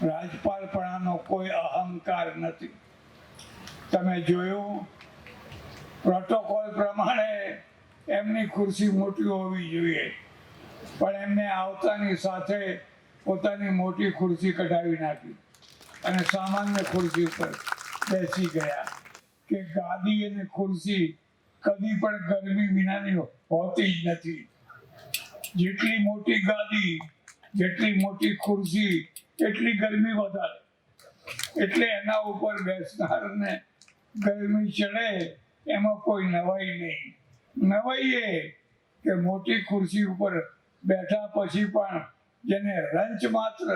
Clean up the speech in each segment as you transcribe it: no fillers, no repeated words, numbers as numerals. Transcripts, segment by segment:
રાજપાલપણાનો કોઈ અહંકાર નથી. તમે જોયું, પ્રોટોકોલ પ્રમાણે એમની ખુરશી મોટી હોવી જોઈએ, પણ એમને આવતાની સાથે પોતાની મોટી ખુરશી કઢાવી નાખી અને સામાન્ય ખુરશી ઉપર બેસી ગયા. કે ગાદી અને ખુરશી કદી પણ ગરમી વિનાની હોતી જ નથી. જેટલી મોટી ગાદી, જેટલી મોટી ખુરશી, એટલી ગરમી વધારે. એટલે એના ઉપર બેસનારને ગરમી ચડે એમાં કોઈ નવાઈ નહીં. નવાઈ એ કે મોટી ખુરશી ઉપર બેઠા પછી પણ જેને રંચ માત્ર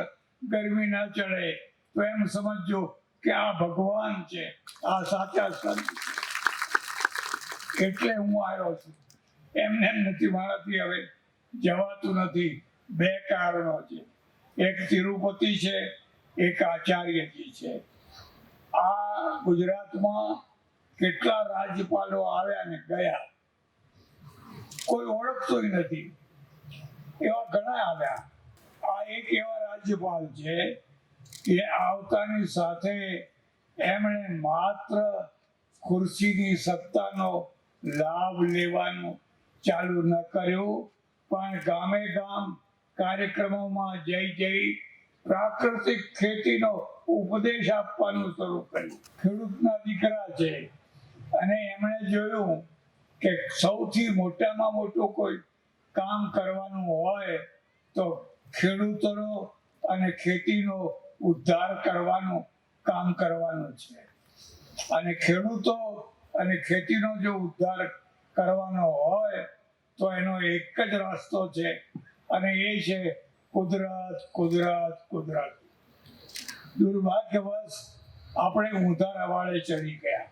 ગરમી ના ચડે તો એમ સમજો કે આ ભગવાન છે, આ સાચા સંત. એટલે હું આવ્યો છું. એમને એમ નથી, મારાથી હવે જવાતું નથી. બે કારણો છે. એક તિરુપતિ છે, એક આચાર્યજી છે. આ ગુજરાતમાં કેટલા રાજ્યપાલો આવ્યા ને ગયા, કોઈ ઓળખતું નથી. એવા ઘણા આવ્યા. આ એક એવા રાજ્યપાલ છે કે આવતાની સાથે એમણે માત્ર ખુરશીની સત્તાનો લાભ લેવાનું ચાલુ ન કર્યું, પણ ગામે ગામ કાર્યક્રમોમાં જઈ પ્રાકૃતિક ખેતીનો ઉપદેશ આપવાનું શરૂ કર્યું. ખેડૂતના દીકરા છે અને એમણે જોયું કે સૌથી મોટામાં મોટું કોઈ કામ કરવાનું હોય તો ખેડૂતોનો અને ખેતીનો ઉદ્ધાર કરવાનું કામ કરવાનું છે. અને ખેડૂતો અને ખેતીનો જો ઉદ્ધાર કરવાનો હોય તો એનો એક જ રસ્તો છે, અને એ છે કુદરત, કુદરત, કુદરત. દુર્ભાગ્યવશ આપણે ઊંધારા વાળે ચડી ગયા.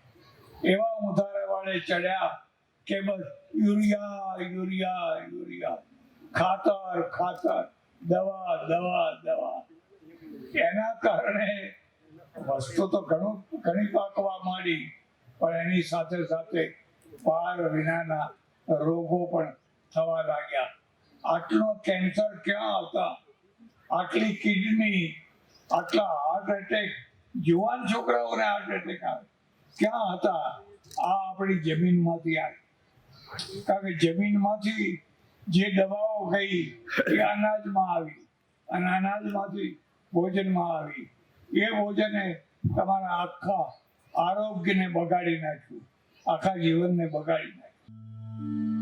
એવા ઊંધારા વાળે ચડ્યા કે બસ યુરિયા, યુરિયા, યુરિયા, ખાતર, ખાતર, દવા, દવા, દવા. એના કારણે વસ્તુ તો ઘણી પાકવા માંડી, પણ એની સાથે સાથે પાર વિનાના રોગો પણ થવા લાગ્યા. આટલો કેન્સર ક્યાં હતા, આટલી કિડની, આટલા હાર્ટ એટેક, જુવાન છોકરાઓને હાર્ટ એટેક આવે, ક્યાં હતા? આ આપણી જમીનમાંથી આવી. કારણ કે જમીનમાંથી જે દવાઓ ગઈ એ અનાજમાં આવી, અને અનાજમાંથી ભોજનમાં આવી. એ ભોજને તમારા આખા આરોગ્યને બગાડી નાખ્યું, આખા જીવનને બગાડી નાખ્યું.